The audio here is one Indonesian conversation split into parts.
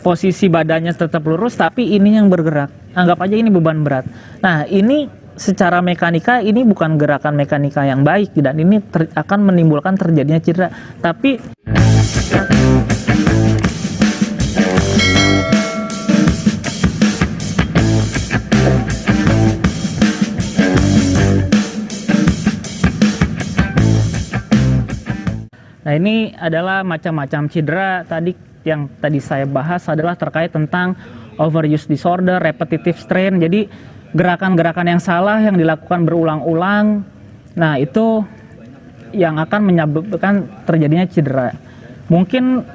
posisi badannya tetap lurus tapi ini yang bergerak. Anggap aja ini beban berat. Nah, ini secara mekanika ini bukan gerakan mekanika yang baik dan ini akan menimbulkan terjadinya cedera. Tapi nah, ini adalah macam-macam cedera. Yang tadi saya bahas adalah terkait tentang overuse disorder, repetitive strain. Jadi gerakan-gerakan yang salah yang dilakukan berulang-ulang, nah itu yang akan menyebabkan terjadinya cedera. Mungkin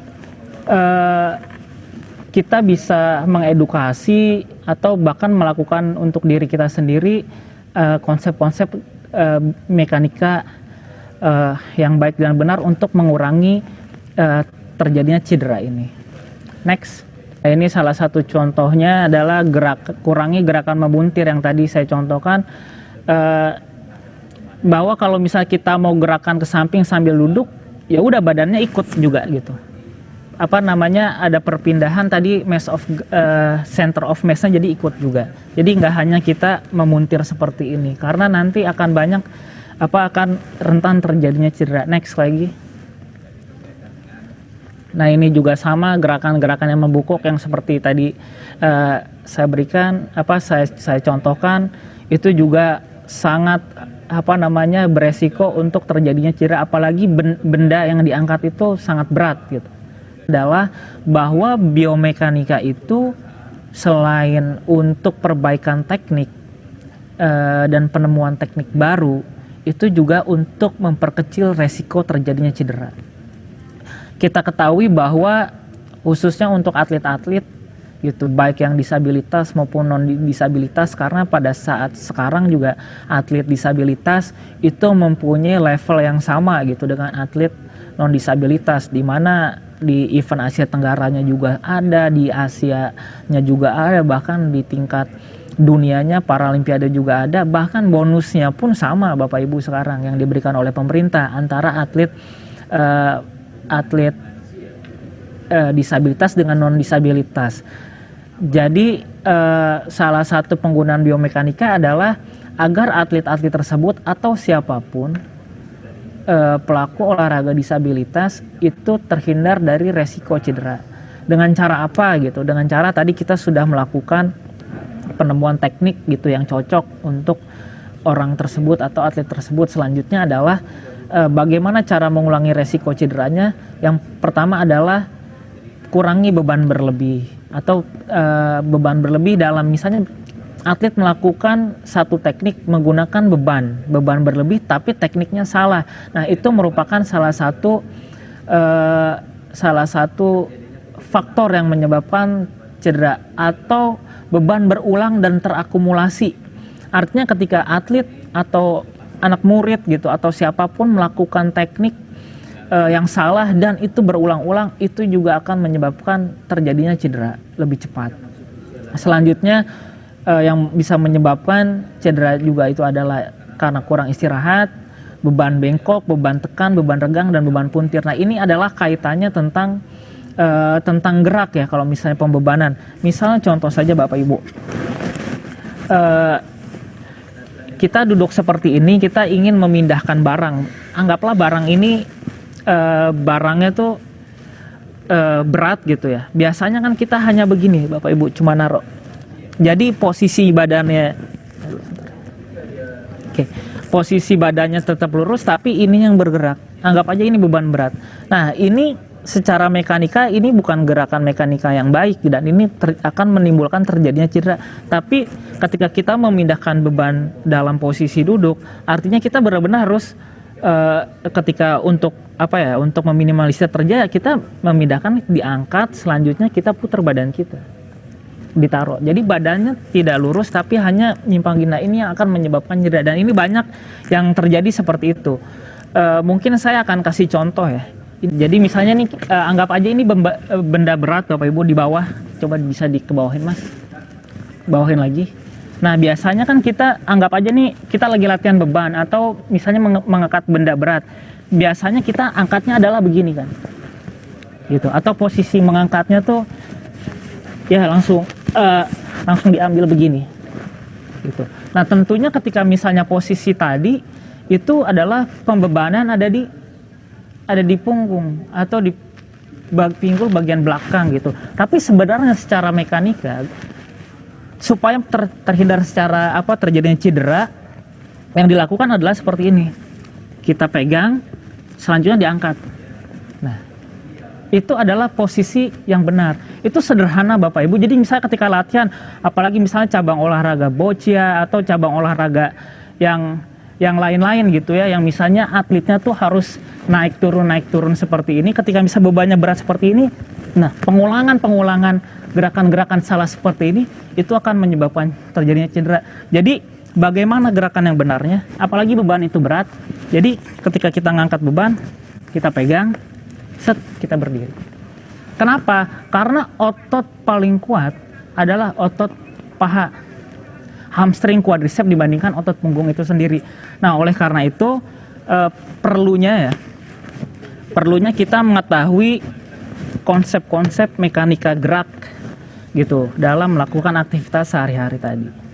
kita bisa mengedukasi atau bahkan melakukan untuk diri kita sendiri konsep-konsep mekanika yang baik dan benar untuk mengurangi terjadinya cedera ini. Next, ini salah satu contohnya adalah kurangi gerakan membuntir yang tadi saya contohkan, bahwa kalau misalnya kita mau gerakan ke samping sambil duduk, ya udah badannya ikut juga gitu. Ada perpindahan tadi center of mass-nya jadi ikut juga. Jadi nggak hanya kita memuntir seperti ini, karena nanti akan akan rentan terjadinya cedera. Next lagi. Nah, ini juga sama gerakan-gerakan yang membungkuk yang seperti tadi saya berikan, saya contohkan, itu juga sangat beresiko untuk terjadinya cedera, apalagi benda yang diangkat itu sangat berat gitu. Adalah bahwa biomekanika itu selain untuk perbaikan teknik dan penemuan teknik baru, itu juga untuk memperkecil resiko terjadinya cedera. Kita ketahui bahwa khususnya untuk atlet-atlet gitu, baik yang disabilitas maupun non disabilitas, karena pada saat sekarang juga atlet disabilitas itu mempunyai level yang sama gitu dengan atlet non disabilitas, di mana di event Asia Tenggaranya juga ada, di Asianya juga ada, bahkan di tingkat dunianya Paralimpiade juga ada, bahkan bonusnya pun sama Bapak Ibu sekarang yang diberikan oleh pemerintah antara atlet disabilitas dengan non disabilitas. Jadi salah satu penggunaan biomekanika adalah agar atlet-atlet tersebut atau siapapun pelaku olahraga disabilitas itu terhindar dari resiko cedera. Dengan cara apa gitu? Dengan cara tadi kita sudah melakukan penemuan teknik gitu yang cocok untuk orang tersebut atau atlet tersebut. Selanjutnya adalah bagaimana cara mengurangi resiko cederanya. Yang pertama adalah kurangi beban berlebih, atau beban berlebih dalam misalnya atlet melakukan satu teknik menggunakan beban berlebih tapi tekniknya salah. Nah, itu merupakan salah satu faktor yang menyebabkan cedera, atau beban berulang dan terakumulasi. Artinya ketika atlet atau anak murid gitu atau siapapun melakukan teknik yang salah dan itu berulang-ulang, itu juga akan menyebabkan terjadinya cedera lebih cepat. Selanjutnya yang bisa menyebabkan cedera juga itu adalah karena kurang istirahat, beban bengkok, beban tekan, beban regang, dan beban puntir. Nah, ini adalah kaitannya tentang gerak ya, kalau misalnya pembebanan. Misalnya contoh saja Bapak Ibu, kita duduk seperti ini, kita ingin memindahkan barang. Anggaplah barang ini barangnya tuh berat gitu ya. Biasanya kan kita hanya begini Bapak Ibu, cuma naruh. Jadi posisi badannya posisi badannya tetap lurus tapi ini yang bergerak. Anggap aja ini beban berat. Nah, ini secara mekanika ini bukan gerakan mekanika yang baik dan ini akan menimbulkan terjadinya cedera. Tapi ketika kita memindahkan beban dalam posisi duduk, artinya kita benar-benar harus ketika untuk meminimalisir terjadi, kita memindahkan, diangkat, selanjutnya kita putar badan kita, ditaruh. Jadi badannya tidak lurus tapi hanya nyimpang gini. Ini yang akan menyebabkan cedera dan ini banyak yang terjadi seperti itu. Mungkin saya akan kasih contoh ya. Jadi misalnya nih, anggap aja ini benda berat Bapak Ibu di bawah. Coba bisa dikebawahin Mas. Bawahin lagi. Nah, biasanya kan kita anggap aja nih kita lagi latihan beban atau misalnya mengangkat benda berat. Biasanya kita angkatnya adalah begini kan. Gitu. Atau posisi mengangkatnya tuh ya langsung diambil begini gitu. Nah tentunya ketika misalnya posisi tadi itu adalah pembebanan ada di punggung atau di pinggul bagian belakang gitu. Tapi sebenarnya secara mekanika supaya terhindar secara terjadinya cedera, yang dilakukan adalah seperti ini. Kita pegang, selanjutnya diangkat. Nah, itu adalah posisi yang benar. Itu sederhana Bapak Ibu. Jadi misalnya ketika latihan, apalagi misalnya cabang olahraga boccia atau cabang olahraga yang lain-lain gitu ya, yang misalnya atletnya tuh harus naik turun seperti ini, ketika bisa bebannya berat seperti ini, nah pengulangan gerakan-gerakan salah seperti ini itu akan menyebabkan terjadinya cedera. Jadi bagaimana gerakan yang benarnya, apalagi beban itu berat. Jadi ketika kita ngangkat beban, kita pegang, kita berdiri. Kenapa? Karena otot paling kuat adalah otot paha, hamstring quadriceps dibandingkan otot punggung itu sendiri. Nah, oleh karena itu perlunya kita mengetahui konsep-konsep mekanika gerak gitu dalam melakukan aktivitas sehari-hari tadi.